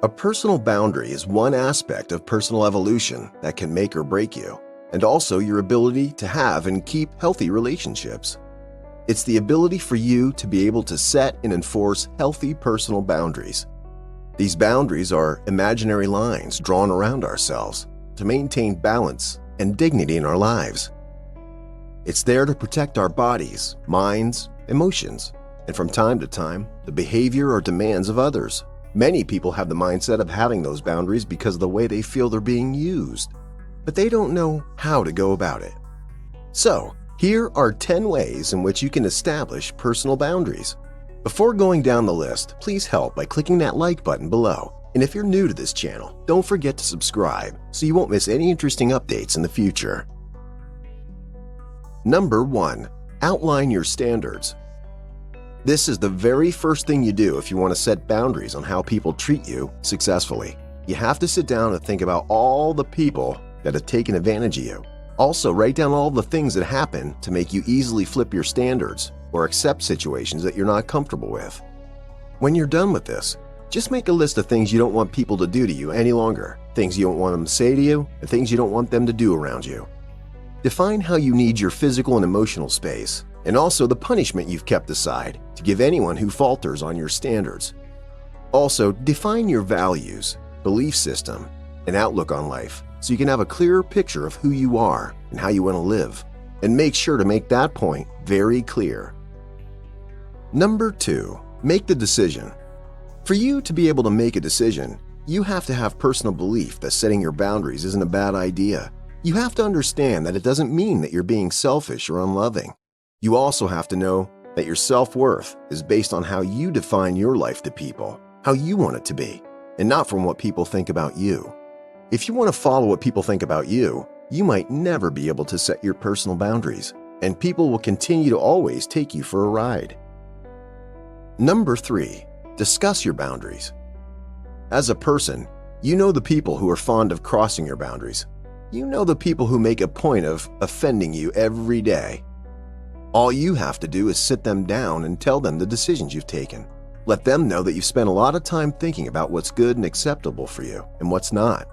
A personal boundary is one aspect of personal evolution that can make or break you, and also your ability to have and keep healthy relationships. It's the ability for you to be able to set and enforce healthy personal boundaries. These boundaries are imaginary lines drawn around ourselves to maintain balance and dignity in our lives. It's there to protect our bodies, minds, emotions, and from time to time, the behavior or demands of others. Many people have the mindset of having those boundaries because of the way they feel they're being used, but they don't know how to go about it. So, here are 10 ways in which you can establish personal boundaries. Before going down the list, please help by clicking that like button below. And if you're new to this channel, don't forget to subscribe so you won't miss any interesting updates in the future. Number 1. Outline your standards. This is the very first thing you do if you want to set boundaries on how people treat you successfully. You have to sit down and think about all the people that have taken advantage of you. Also, write down all the things that happen to make you easily flip your standards or accept situations that you're not comfortable with. When you're done with this, just make a list of things you don't want people to do to you any longer, things you don't want them to say to you, and things you don't want them to do around you. Define how you need your physical and emotional space, and also the punishment you've kept aside to give anyone who falters on your standards. Also, define your values, belief system, and outlook on life so you can have a clearer picture of who you are and how you want to live, and make sure to make that point very clear. Number 2. Make the decision. For you to be able to make a decision, you have to have personal belief that setting your boundaries isn't a bad idea. You have to understand that it doesn't mean that you're being selfish or unloving. You also have to know that your self-worth is based on how you define your life to people, how you want it to be, and not from what people think about you. If you want to follow what people think about you, you might never be able to set your personal boundaries, and people will continue to always take you for a ride. Number 3. Discuss your boundaries. As a person, you know the people who are fond of crossing your boundaries. You know the people who make a point of offending you every day. All you have to do is sit them down and tell them the decisions you've taken. Let them know that you've spent a lot of time thinking about what's good and acceptable for you and what's not.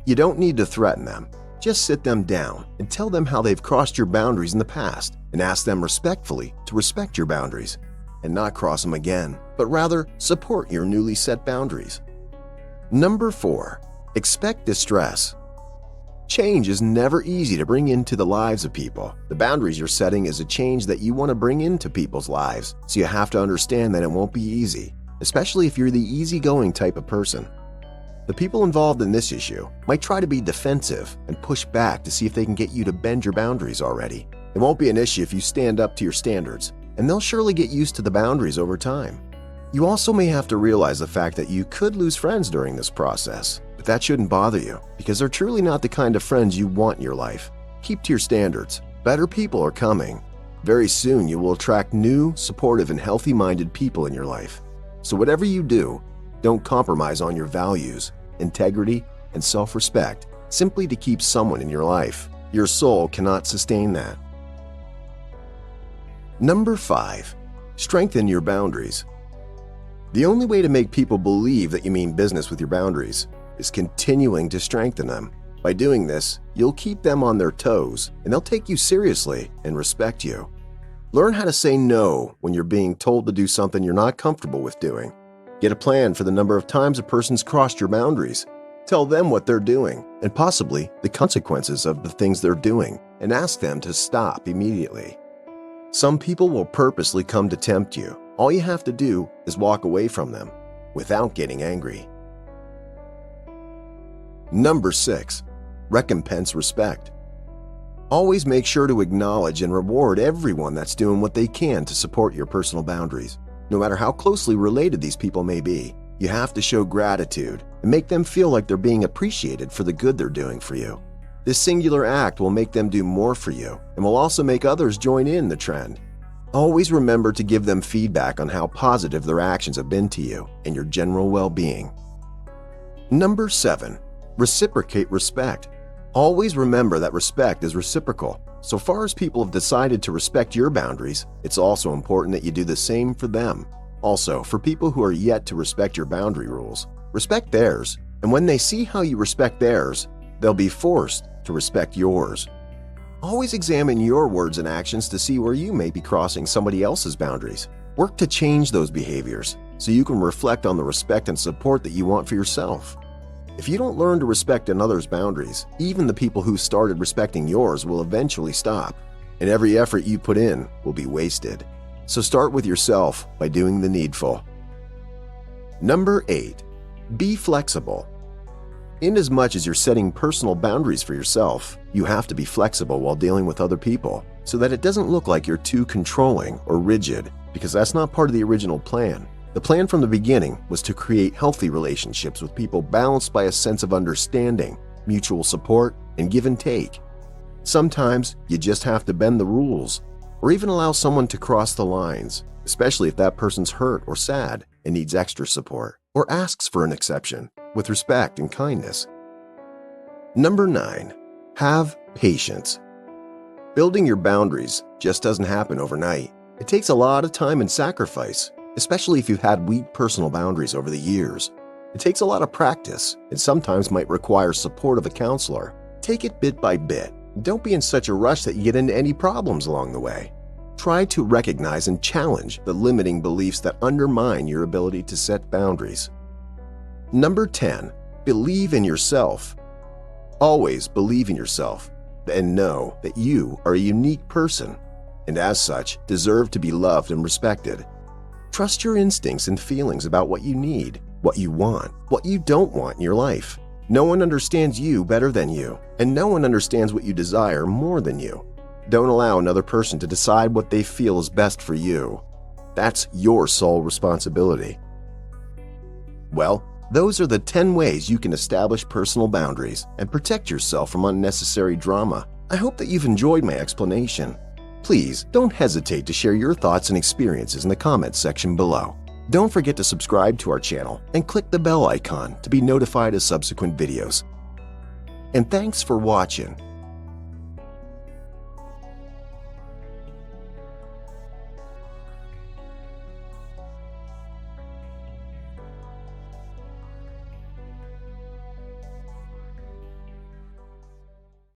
You don't need to threaten them. Just sit them down and tell them how they've crossed your boundaries in the past and ask them respectfully to respect your boundaries and not cross them again, but rather support your newly set boundaries. Number 4. Expect distress. Change is never easy to bring into the lives of people. The boundaries you're setting is a change that you want to bring into people's lives, so you have to understand that it won't be easy, especially if you're the easygoing type of person. The people involved in this issue might try to be defensive and push back to see if they can get you to bend your boundaries already. It won't be an issue if you stand up to your standards, and they'll surely get used to the boundaries over time. You also may have to realize the fact that you could lose friends during this process, but that shouldn't bother you because they're truly not the kind of friends you want in your life. Keep to your standards. Better people are coming. Very soon you will attract new, supportive, and healthy-minded people in your life. So whatever you do, don't compromise on your values, integrity, and self-respect simply to keep someone in your life. Your soul cannot sustain that. Number 5. Strengthen your boundaries. The only way to make people believe that you mean business with your boundaries is continuing to strengthen them. By doing this, you'll keep them on their toes and they'll take you seriously and respect you. Learn how to say no when you're being told to do something you're not comfortable with doing. Get a plan for the number of times a person's crossed your boundaries. Tell them what they're doing and possibly the consequences of the things they're doing, and ask them to stop immediately. Some people will purposely come to tempt you. All you have to do is walk away from them without getting angry. Number 6. Recompense respect. Always make sure to acknowledge and reward everyone that's doing what they can to support your personal boundaries. No matter how closely related these people may be, you have to show gratitude and make them feel like they're being appreciated for the good they're doing for you. This singular act will make them do more for you and will also make others join in the trend. Always remember to give them feedback on how positive their actions have been to you and your general well-being. Number 7. Reciprocate respect. Always remember that respect is reciprocal. So far as people have decided to respect your boundaries, it's also important that you do the same for them. Also, for people who are yet to respect your boundary rules, Respect theirs, and when they see how you respect theirs, they'll be forced to respect yours. Always examine your words and actions to see where you may be crossing somebody else's boundaries. Work to change those behaviors so you can reflect on the respect and support that you want for yourself. If you don't learn to respect another's boundaries, even the people who started respecting yours will eventually stop, and every effort you put in will be wasted. So start with yourself by doing the needful. Number 8. Be flexible. Inasmuch as you're setting personal boundaries for yourself, you have to be flexible while dealing with other people so that it doesn't look like you're too controlling or rigid, because that's not part of the original plan. The plan from the beginning was to create healthy relationships with people balanced by a sense of understanding, mutual support, and give and take. Sometimes you just have to bend the rules, or even allow someone to cross the lines, especially if that person's hurt or sad and needs extra support, or asks for an exception, with respect and kindness. Number 9. Have patience. Building your boundaries just doesn't happen overnight. It takes a lot of time and sacrifice, especially if you've had weak personal boundaries over the years. It takes a lot of practice and sometimes might require support of a counselor. Take it bit by bit. Don't be in such a rush that you get into any problems along the way. Try to recognize and challenge the limiting beliefs that undermine your ability to set boundaries. Number 10. Believe in yourself. Always believe in yourself and know that you are a unique person and as such deserve to be loved and respected. Trust your instincts and feelings about what you need, what you want, what you don't want in your life. No one understands you better than you, and no one understands what you desire more than you. Don't allow another person to decide what they feel is best for you. That's your sole responsibility. Well, those are the 10 ways you can establish personal boundaries and protect yourself from unnecessary drama. I hope that you've enjoyed my explanation. Please don't hesitate to share your thoughts and experiences in the comments section below. Don't forget to subscribe to our channel and click the bell icon to be notified of subsequent videos. And thanks for watching.